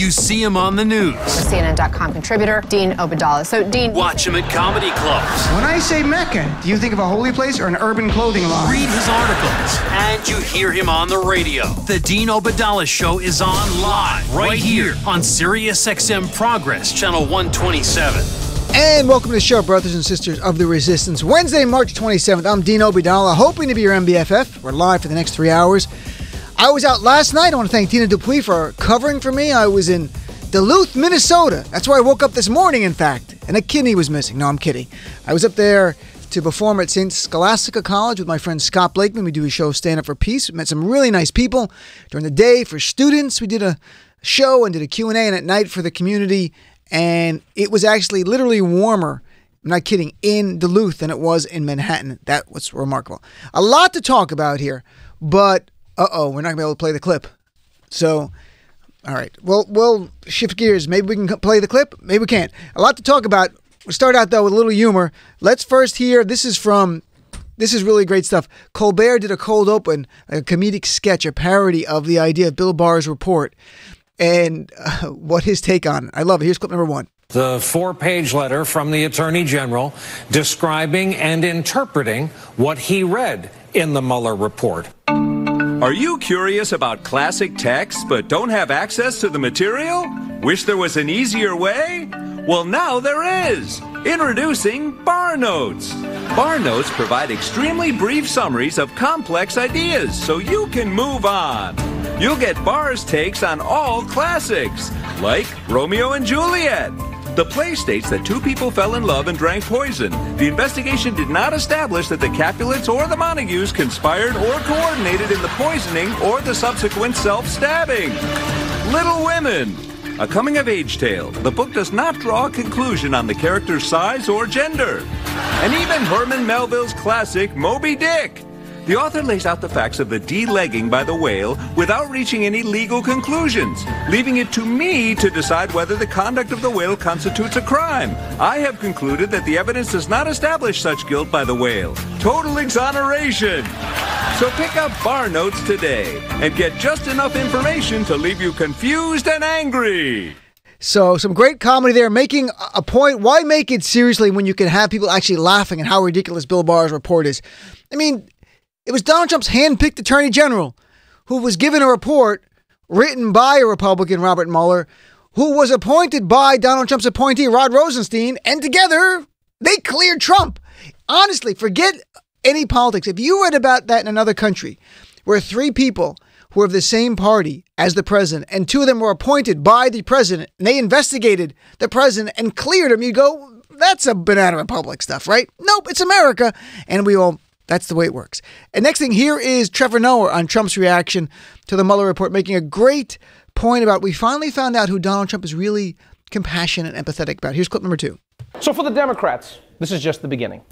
you see him on the news. CNN.com contributor, Dean Obeidallah. So, Dean, Watch him at comedy clubs. When I say Mecca, do you think of a holy place or an urban clothing line? Read his articles. And you hear him on the radio. The Dean Obeidallah Show is on live right here on SiriusXM Progress, channel 127. And welcome to the show, brothers and sisters of the Resistance. Wednesday, March 27th. I'm Dean Obeidallah, hoping to be your MBFF. We're live for the next 3 hours. I was out last night. I want to thank Tina Dupuis for covering for me. I was in Duluth, Minnesota. That's where I woke up this morning, in fact. And a kidney was missing. No, I'm kidding. I was up there to perform at St. Scholastica College with my friend Scott Blakeman. We do a show, Stand Up for Peace. We met some really nice people. During the day for students, we did a show and did a Q&A, and at night for the community. And it was actually literally warmer, I'm not kidding, in Duluth than it was in Manhattan. That was remarkable. A lot to talk about here, but we're not going to be able to play the clip. So, all right, we'll shift gears. Maybe we can play the clip. Maybe we can't. A lot to talk about. We'll start out, though, with a little humor. Let's first hear, this is really great stuff. Colbert did a cold open, a comedic sketch, a parody of the idea of Bill Barr's report. And what his take on it. I love it. Here's clip number one. The 4-page letter from the Attorney General describing and interpreting what he read in the Mueller report. Are you curious about classic texts but don't have access to the material? Wish there was an easier way? Well, now there is. Introducing Bar Notes. Bar Notes provide extremely brief summaries of complex ideas so you can move on. You'll get Barr's takes on all classics, like Romeo and Juliet. The play states that two people fell in love and drank poison. The investigation did not establish that the Capulets or the Montagues conspired or coordinated in the poisoning or the subsequent self-stabbing. Little Women, a coming-of-age tale. The book does not draw a conclusion on the character's size or gender. And even Herman Melville's classic Moby Dick. The author lays out the facts of the de-legging by the whale without reaching any legal conclusions, leaving it to me to decide whether the conduct of the whale constitutes a crime. I have concluded that the evidence does not establish such guilt by the whale. Total exoneration. So pick up Bar Notes today and get just enough information to leave you confused and angry. So some great comedy there, making a point. Why make it seriously when you can have people actually laughing at how ridiculous Bill Barr's report is? I mean, it was Donald Trump's hand-picked attorney general who was given a report written by a Republican, Robert Mueller, who was appointed by Donald Trump's appointee, Rod Rosenstein, and together they cleared Trump. Honestly, forget any politics. If you read about that in another country where three people who are of the same party as the president and two of them were appointed by the president and they investigated the president and cleared him, you go, that's a banana republic stuff, right? Nope, it's America. And that's the way it works. And next thing, here is Trevor Noah on Trump's reaction to the Mueller report, making a great point about we finally found out who Donald Trump is really compassionate and empathetic about. Here's clip number two. So for the Democrats, this is just the beginning.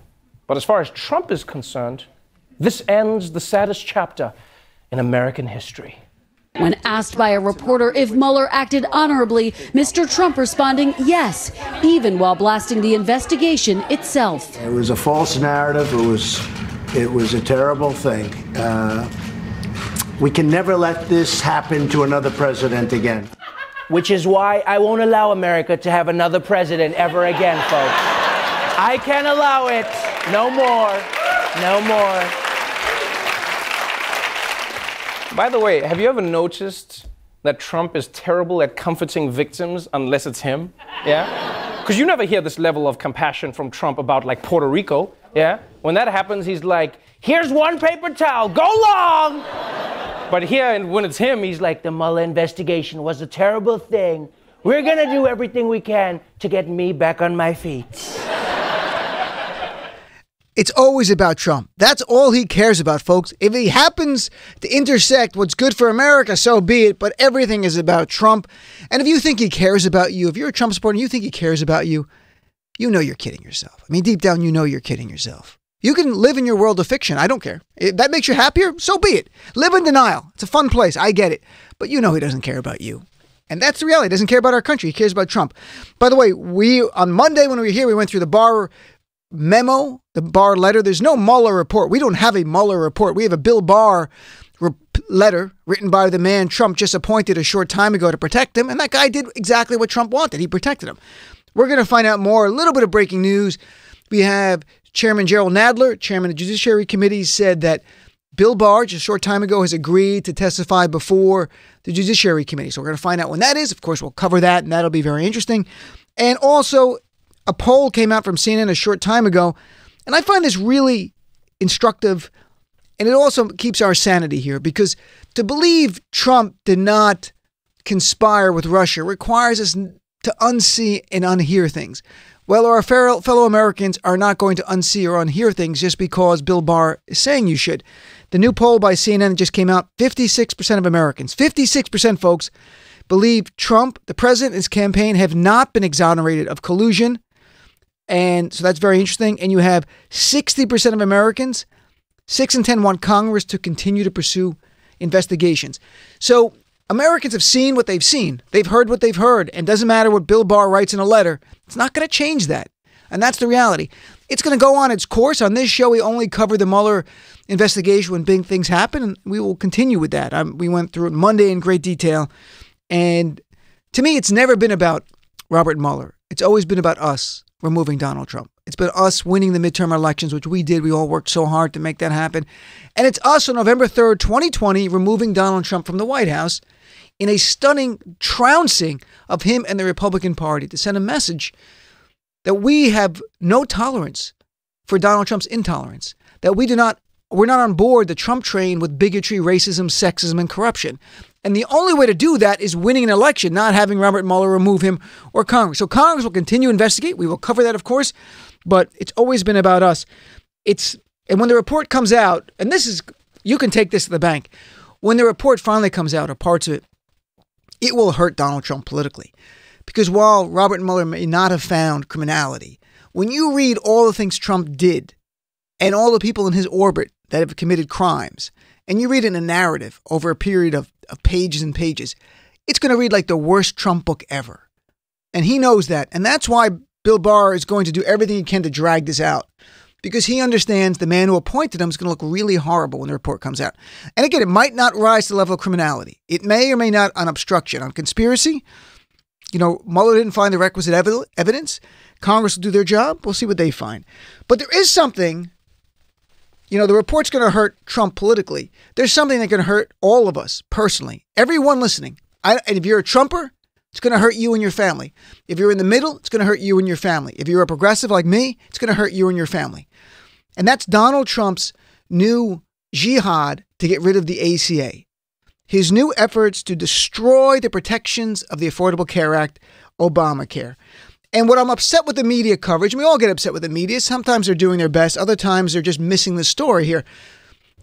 But as far as Trump is concerned, this ends the saddest chapter in American history. When asked by a reporter if Mueller acted honorably, Mr. Trump responding yes, even while blasting the investigation itself. It was a false narrative. It was a terrible thing. We can never let this happen to another president again. Which is why I won't allow America to have another president ever again, folks. I can't allow it. No more. No more. By the way, have you ever noticed that Trump is terrible at comforting victims unless it's him? Yeah? Because you never hear this level of compassion from Trump about, like, Puerto Rico. Yeah? When that happens, he's like, here's one paper towel, go long! But here, when it's him, he's like, the Mueller investigation was a terrible thing. We're gonna do everything we can to get me back on my feet. It's always about Trump. That's all he cares about, folks. If he happens to intersect what's good for America, so be it. But everything is about Trump. And if you think he cares about you, if you're a Trump supporter and you think he cares about you, you know you're kidding yourself. I mean, deep down, you know you're kidding yourself. You can live in your world of fiction. I don't care. If that makes you happier, so be it. Live in denial. It's a fun place. I get it. But you know he doesn't care about you. And that's the reality. He doesn't care about our country. He cares about Trump. By the way, on Monday when we were here, we went through the Barr memo, the Barr letter. There's no Mueller report. We don't have a Mueller report. We have a Bill Barr letter written by the man Trump just appointed a short time ago to protect him, and that guy did exactly what Trump wanted. He protected him. We're going to find out more. A little bit of breaking news. We have Chairman Gerald Nadler, chairman of the Judiciary Committee, said that Bill Barr, just a short time ago, has agreed to testify before the Judiciary Committee. So we're going to find out when that is. Of course, we'll cover that, and that'll be very interesting. And also, a poll came out from CNN a short time ago, and I find this really instructive, and it also keeps our sanity here, because to believe Trump did not conspire with Russia requires us to unsee and unhear things. Well, our fellow Americans are not going to unsee or unhear things just because Bill Barr is saying you should. The new poll by CNN just came out. 56% of Americans, 56% folks, believe Trump, the president, and his campaign have not been exonerated of collusion. And so that's very interesting. And you have 60% of Americans, 6 in 10 want Congress to continue to pursue investigations. So Americans have seen what they've seen. They've heard what they've heard. And doesn't matter what Bill Barr writes in a letter. It's not going to change that. And that's the reality. It's going to go on its course. On this show, we only cover the Mueller investigation when big things happen. And we will continue with that. We went through it Monday in great detail. And to me, it's never been about Robert Mueller. It's always been about us removing Donald Trump. It's been us winning the midterm elections, which we did. We all worked so hard to make that happen. And it's us on November 3rd, 2020, removing Donald Trump from the White House in a stunning trouncing of him and the Republican Party to send a message that we have no tolerance for Donald Trump's intolerance, that we're not on board the Trump train with bigotry, racism, sexism, and corruption. And the only way to do that is winning an election, not having Robert Mueller remove him or Congress. So Congress will continue to investigate. We will cover that, of course, but it's always been about us. And when the report comes out, and you can take this to the bank, when the report finally comes out, or parts of it, it will hurt Donald Trump politically. Because while Robert Mueller may not have found criminality, when you read all the things Trump did and all the people in his orbit that have committed crimes, and you read it in a narrative over a period of pages and pages, it's going to read like the worst Trump book ever. And he knows that. And that's why Bill Barr is going to do everything he can to drag this out. Because he understands the man who appointed him is going to look really horrible when the report comes out. And again, it might not rise to the level of criminality. It may or may not on obstruction. On conspiracy, Mueller didn't find the requisite evidence. Congress will do their job. We'll see what they find. But there is something, the report's going to hurt Trump politically. There's something that's going to hurt all of us personally. Everyone listening. And if you're a Trumper, it's going to hurt you and your family. If you're in the middle, it's going to hurt you and your family. If you're a progressive like me, it's going to hurt you and your family. And that's Donald Trump's new jihad to get rid of the ACA. His new efforts to destroy the protections of the Affordable Care Act, Obamacare. And what I'm upset with the media coverage, and we all get upset with the media. Sometimes they're doing their best. Other times they're just missing the story here.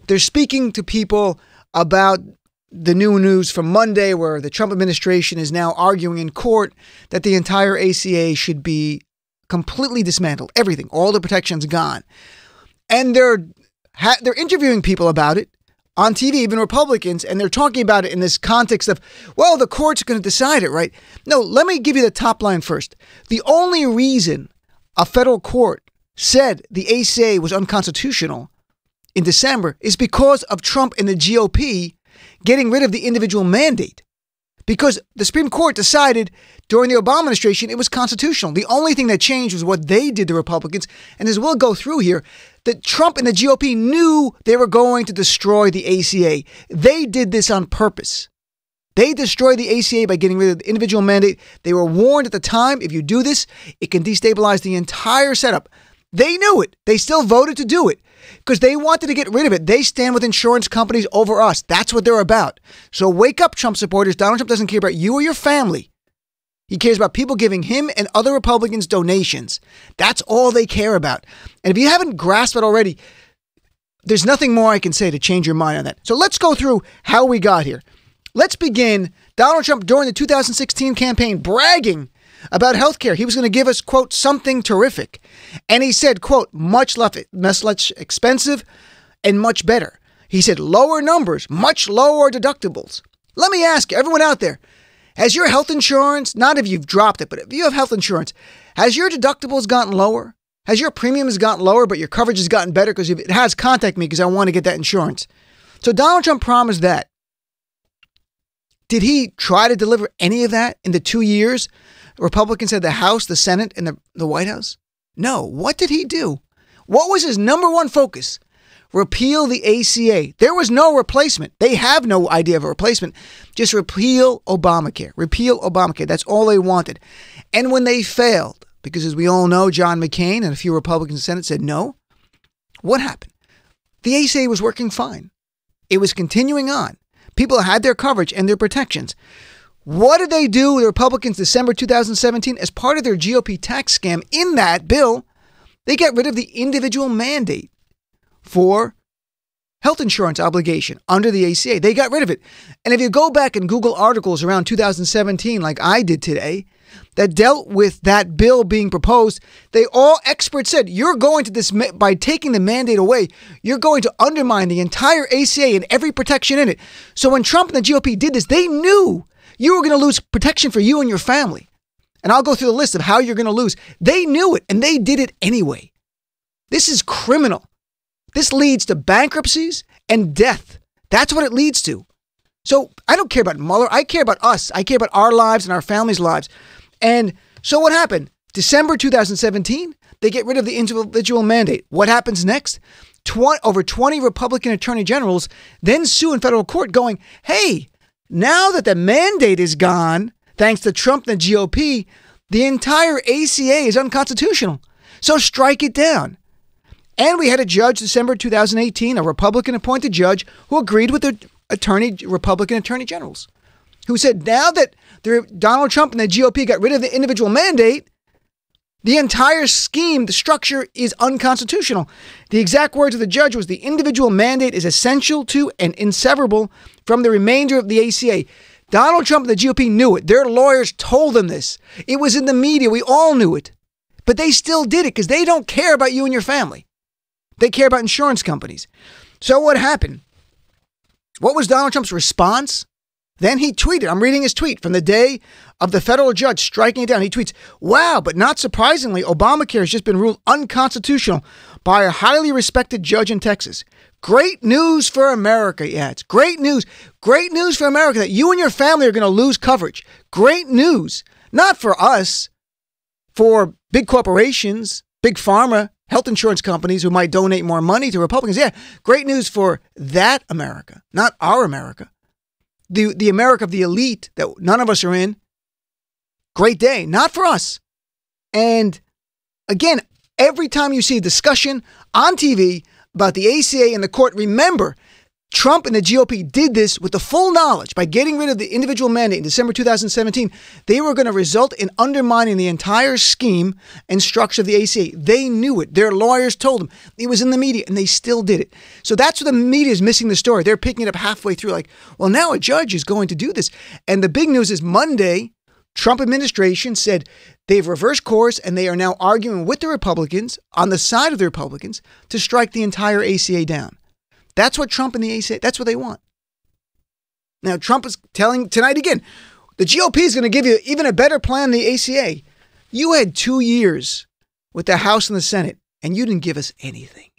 They're speaking to people about the new news from Monday where the Trump administration is now arguing in court that the entire ACA should be completely dismantled. Everything, all the protections gone. And they're interviewing people about it on TV, even Republicans, and they're talking about it in this context of, well, the court's going to decide it, right? No, let me give you the top line first. The only reason a federal court said the ACA was unconstitutional in December is because of Trump and the GOP getting rid of the individual mandate. Because the Supreme Court decided during the Obama administration it was constitutional. The only thing that changed was what they did, the Republicans. And as we'll go through here, that Trump and the GOP knew they were going to destroy the ACA. They did this on purpose. They destroyed the ACA by getting rid of the individual mandate. They were warned at the time, if you do this, it can destabilize the entire setup. They knew it. They still voted to do it because they wanted to get rid of it. They stand with insurance companies over us. That's what they're about. So wake up, Trump supporters. Donald Trump doesn't care about you or your family. He cares about people giving him and other Republicans donations. That's all they care about. And if you haven't grasped it already, there's nothing more I can say to change your mind on that. So let's go through how we got here. Let's begin. Donald Trump during the 2016 campaign bragging about healthcare. He was going to give us, quote, something terrific. And he said, quote, much less expensive and much better. He said lower numbers, much lower deductibles. Let me ask you, everyone out there, has your health insurance, not if you've dropped it, but if you have health insurance, has your deductibles gotten lower? Has your premiums gotten lower, but your coverage has gotten better? Because if it has, contact me because I want to get that insurance. So Donald Trump promised that. Did he try to deliver any of that in the 2 years Republicans had the House, the Senate, and the White House? No. What did he do? What was his number one focus? Repeal the ACA. There was no replacement. They have no idea of a replacement. Just repeal Obamacare. Repeal Obamacare. That's all they wanted. And when they failed, because as we all know, John McCain and a few Republicans in the Senate said no, what happened? The ACA was working fine. It was continuing on. People had their coverage and their protections. What did they do, the Republicans, December 2017, as part of their GOP tax scam? In that bill, they got rid of the individual mandate for health insurance obligation under the ACA. They got rid of it. And if you go back and Google articles around 2017, like I did today, that dealt with that bill being proposed, experts said, you're going to by taking the mandate away, you're going to undermine the entire ACA and every protection in it. So when Trump and the GOP did this, they knew you were going to lose protection for you and your family. And I'll go through the list of how you're going to lose. They knew it, and they did it anyway. This is criminal. This leads to bankruptcies and death. That's what it leads to. So I don't care about Mueller. I care about us. I care about our lives and our families' lives. And so what happened? December 2017, they get rid of the individual mandate. What happens next? Over 20 Republican attorney generals then sue in federal court going, hey, now that the mandate is gone, thanks to Trump and the GOP, the entire ACA is unconstitutional. So strike it down. And we had a judge, December 2018, a Republican-appointed judge, who agreed with the Republican attorney generals, who said now that Donald Trump and the GOP got rid of the individual mandate, the entire scheme, the structure is unconstitutional. The exact words of the judge was the individual mandate is essential to and inseparable from the remainder of the ACA. Donald Trump and the GOP knew it. Their lawyers told them this. It was in the media. We all knew it. But they still did it because they don't care about you and your family. They care about insurance companies. So what happened? What was Donald Trump's response? Then he tweeted, I'm reading his tweet from the day of the federal judge striking it down. He tweets, wow, but not surprisingly, Obamacare has just been ruled unconstitutional by a highly respected judge in Texas. Great news for America, he adds. Great news. Great news for America that you and your family are going to lose coverage. Great news. Not for us, for big corporations, big pharma, health insurance companies who might donate more money to Republicans. Yeah, great news for that America, not our America. The America of the elite that none of us are in. Great day, not for us. And again, every time you see a discussion on TV about the ACA and the court, remember, Trump and the GOP did this with the full knowledge. By getting rid of the individual mandate in December 2017, they were going to result in undermining the entire scheme and structure of the ACA. They knew it. Their lawyers told them. It was in the media, and they still did it. So that's where the media is missing the story. They're picking it up halfway through like, well, now a judge is going to do this. And the big news is Monday, Trump administration said they've reversed course, and they are now arguing with the Republicans, on the side of the Republicans, to strike the entire ACA down. That's what Trump and the ACA, that's what they want. Now, Trump is telling tonight again, the GOP is going to give you even a better plan than the ACA. You had 2 years with the House and the Senate, and you didn't give us anything.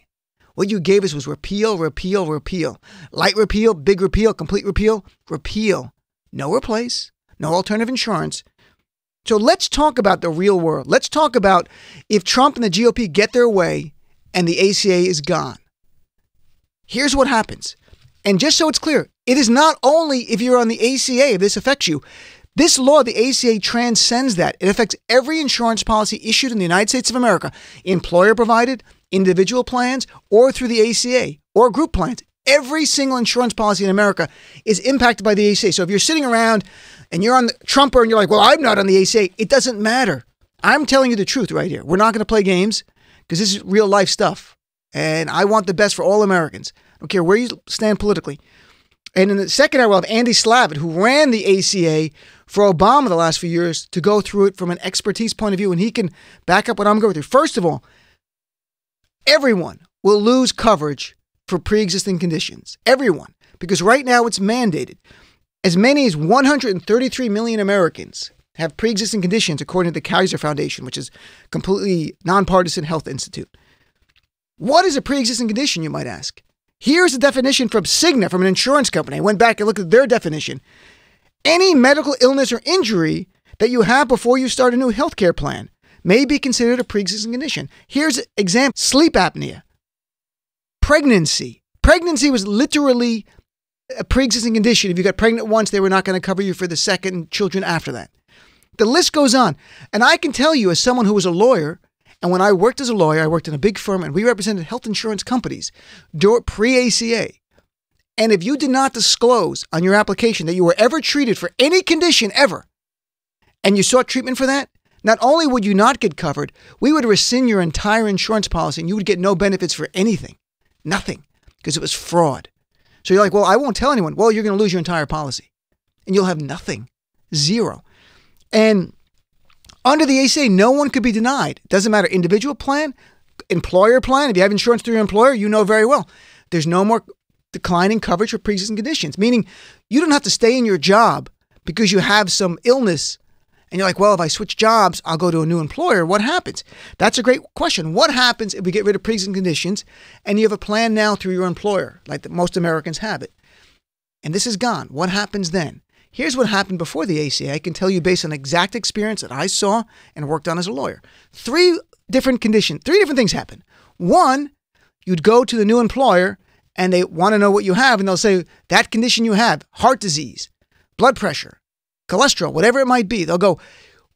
What you gave us was repeal, repeal, repeal. Light repeal, big repeal, complete repeal, repeal. No replace, no alternative insurance. So let's talk about the real world. Let's talk about if Trump and the GOP get their way and the ACA is gone. Here's what happens. And just so it's clear, it is not only if you're on the ACA, if this affects you. This law, the ACA, transcends that. It affects every insurance policy issued in the United States of America, employer-provided, individual plans, or through the ACA, or group plans. Every single insurance policy in America is impacted by the ACA. So if you're sitting around and you're on the Trumper and you're like, well, I'm not on the ACA, it doesn't matter. I'm telling you the truth right here. We're not going to play games because this is real life stuff. And I want the best for all Americans. I don't care where you stand politically. And in the second hour, we'll have Andy Slavitt, who ran the ACA for Obama the last few years, to go through it from an expertise point of view. And he can back up what I'm going through. First of all, everyone will lose coverage for pre-existing conditions. Everyone. Because right now it's mandated. As many as 133 million Americans have pre-existing conditions, according to the Kaiser Foundation, which is a completely nonpartisan health institute. What is a pre-existing condition, you might ask? Here's the definition from Cigna, from an insurance company. I went back and looked at their definition. Any medical illness or injury that you have before you start a new healthcare plan may be considered a pre-existing condition. Here's an example: sleep apnea, pregnancy. Pregnancy was literally a pre-existing condition. If you got pregnant once, they were not going to cover you for the second children after that. The list goes on. And I can tell you, as someone who was a lawyer, and when I worked as a lawyer, I worked in a big firm and we represented health insurance companies pre-ACA. And if you did not disclose on your application that you were ever treated for any condition ever, and you sought treatment for that, not only would you not get covered, we would rescind your entire insurance policy and you would get no benefits for anything. Nothing. Because it was fraud. So you're like, well, I won't tell anyone. Well, you're going to lose your entire policy. And you'll have nothing. Zero. And under the ACA, no one could be denied. It doesn't matter. Individual plan, employer plan. If you have insurance through your employer, you know very well. There's no more declining coverage for pre-existing conditions. Meaning you don't have to stay in your job because you have some illness. And you're like, well, if I switch jobs, I'll go to a new employer. What happens? That's a great question. What happens if we get rid of pre-existing conditions and you have a plan now through your employer, like most Americans have it, and this is gone? What happens then? Here's what happened before the ACA. I can tell you based on exact experience that I saw and worked on as a lawyer. Three different things happen. One, you'd go to the new employer and they want to know what you have, and they'll say, that condition you have, heart disease, blood pressure, cholesterol, whatever it might be, they'll go,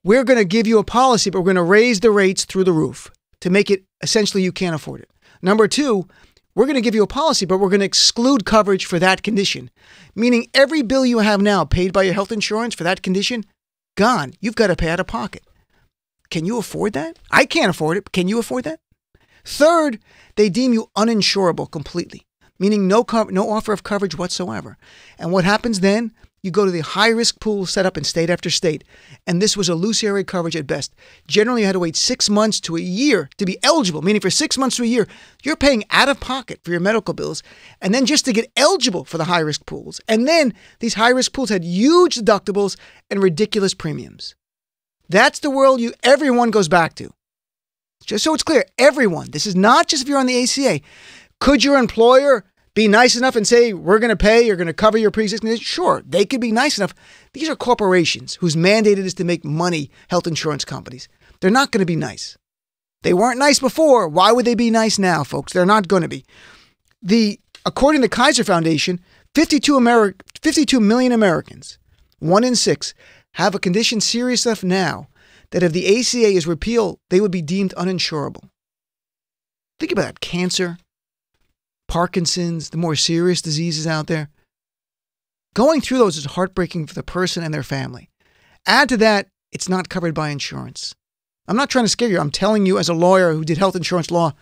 we're going to give you a policy, but we're going to raise the rates through the roof to make it essentially you can't afford it. Number two, we're going to give you a policy, but we're going to exclude coverage for that condition. Meaning every bill you have now paid by your health insurance for that condition, gone. You've got to pay out of pocket. Can you afford that? I can't afford it, but can you afford that? Third, they deem you uninsurable completely, meaning no offer of coverage whatsoever. And what happens then? You go to the high-risk pool set up in state after state, and this was illusory coverage at best. Generally, you had to wait 6 months to a year to be eligible, meaning for 6 months to a year, you're paying out of pocket for your medical bills, and then just to get eligible for the high-risk pools. And then these high-risk pools had huge deductibles and ridiculous premiums. That's the world everyone goes back to. Just so it's clear, everyone. This is not just if you're on the ACA. Could your employer be nice enough and say, we're going to pay, you're going to cover your pre-existing condition? Sure, they could be nice enough. These are corporations whose mandate it is to make money, health insurance companies. They're not going to be nice. They weren't nice before. Why would they be nice now, folks? They're not going to be. According to the Kaiser Foundation, 52 million Americans, 1 in 6, have a condition serious enough now that if the ACA is repealed, they would be deemed uninsurable. Think about that. Cancer, Parkinson's, the more serious diseases out there. Going through those is heartbreaking for the person and their family. Add to that, it's not covered by insurance. I'm not trying to scare you. I'm telling you as a lawyer who did health insurance law,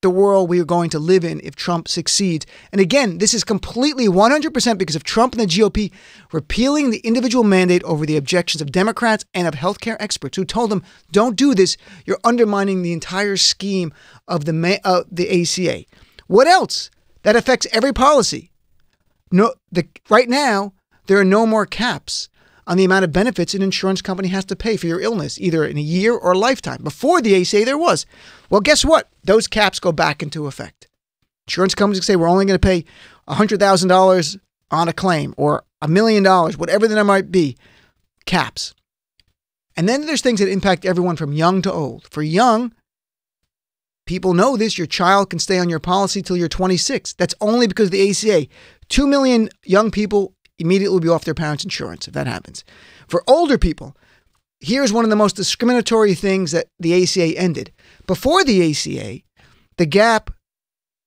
the world we are going to live in if Trump succeeds. And again, this is completely 100% because of Trump and the GOP repealing the individual mandate over the objections of Democrats and of healthcare experts who told them, don't do this. You're undermining the entire scheme of the ACA. What else? That affects every policy. Right now, there are no more caps on the amount of benefits an insurance company has to pay for your illness, either in a year or a lifetime. Before the ACA, there was. Well, guess what? Those caps go back into effect. Insurance companies say we're only going to pay $100,000 on a claim or $1 million, whatever the number might be. Caps. And then there's things that impact everyone from young to old. For young, people know this. Your child can stay on your policy till you're 26. That's only because of the ACA. 2 million young people immediately will be off their parents' insurance if that happens. For older people, here's one of the most discriminatory things that the ACA ended. Before the ACA, the gap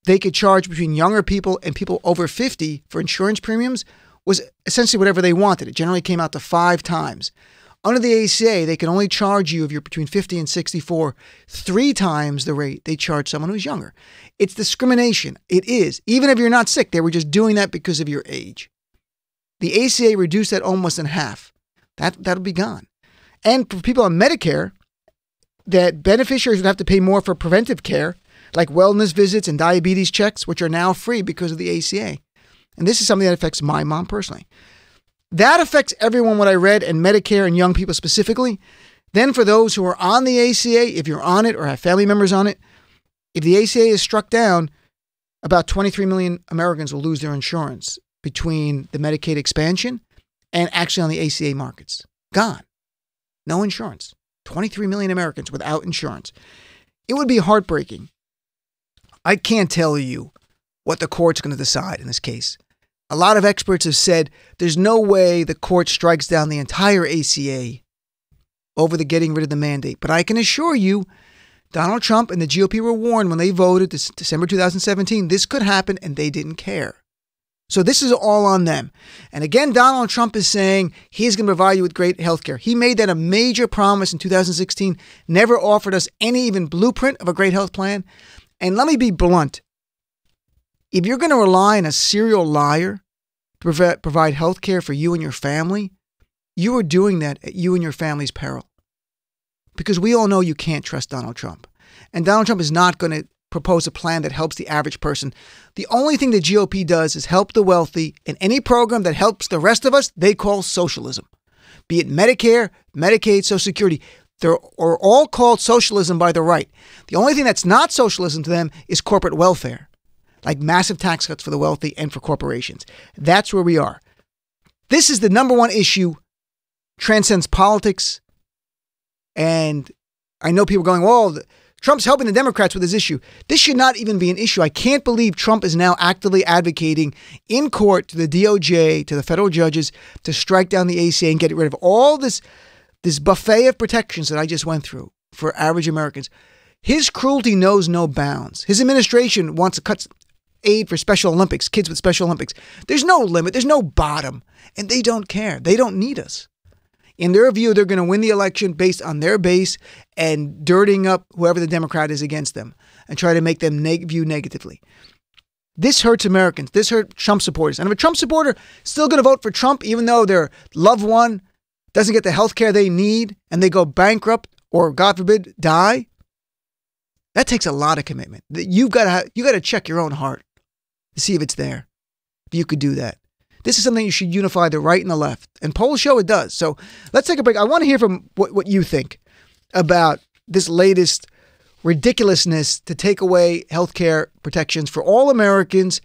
they could charge between younger people and people over 50 for insurance premiums was essentially whatever they wanted. It generally came out to 5 times. Under the ACA, they can only charge you if you're between 50 and 64, 3 times the rate they charge someone who's younger. It's discrimination. It is. Even if you're not sick, they were just doing that because of your age. The ACA reduced that almost in half. That'll be gone. And for people on Medicare, that beneficiaries would have to pay more for preventive care, like wellness visits and diabetes checks, which are now free because of the ACA. And this is something that affects my mom personally. That affects everyone, what I read, and Medicare and young people specifically. Then for those who are on the ACA, if you're on it or have family members on it, if the ACA is struck down, about 23 million Americans will lose their insurance between the Medicaid expansion and actually on the ACA markets. Gone. No insurance. 23 million Americans without insurance. It would be heartbreaking. I can't tell you what the court's going to decide in this case. A lot of experts have said there's no way the court strikes down the entire ACA over the getting rid of the mandate. But I can assure you, Donald Trump and the GOP were warned when they voted this December 2017, this could happen, and they didn't care. So this is all on them. And again, Donald Trump is saying he's going to provide you with great health care. He made that a major promise in 2016, never offered us any even blueprint of a great health plan. And let me be blunt. If you're going to rely on a serial liar to provide health care for you and your family, you are doing that at you and your family's peril. Because we all know you can't trust Donald Trump. And Donald Trump is not going to propose a plan that helps the average person. The only thing the GOP does is help the wealthy, and any program that helps the rest of us, they call socialism. Be it Medicare, Medicaid, Social Security. They're all called socialism by the right. The only thing that's not socialism to them is corporate welfare, like massive tax cuts for the wealthy and for corporations. That's where we are. This is the number one issue, transcends politics. And I know people going, well, Trump's helping the Democrats with this issue. This should not even be an issue. I can't believe Trump is now actively advocating in court to the DOJ, to the federal judges, to strike down the ACA and get rid of all this buffet of protections that I just went through for average Americans. His cruelty knows no bounds. His administration wants to cut aid for Special Olympics, kids with Special Olympics. There's no limit. There's no bottom. And they don't care. They don't need us. In their view, they're going to win the election based on their base and dirtying up whoever the Democrat is against them and try to make them view negatively. This hurts Americans. This hurts Trump supporters. And if a Trump supporter is still going to vote for Trump, even though their loved one doesn't get the health care they need and they go bankrupt or, God forbid, die, that takes a lot of commitment. You got to check your own heart to see if it's there. If you could do that. This is something you should unify the right and the left. And polls show it does. So let's take a break. I want to hear from what you think about this latest ridiculousness to take away health care protections for all Americans.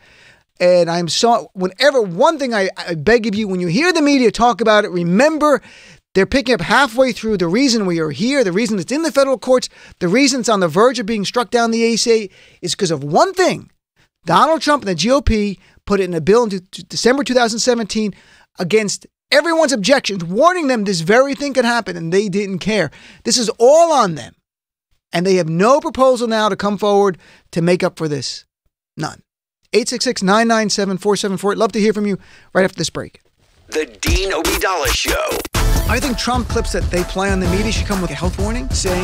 And one thing I beg of you, when you hear the media talk about it, remember they're picking up halfway through the reason we are here, the reason it's in the federal courts, the reason it's on the verge of being struck down the ACA is because of one thing. Donald Trump and the GOP put it in a bill in December 2017 against everyone's objections, warning them this very thing could happen, and they didn't care. This is all on them. And they have no proposal now to come forward to make up for this. None. 866-997-4748. Love to hear from you right after this break. The Dean Obeidallah Show. I think Trump clips that they play on the media should come with a health warning saying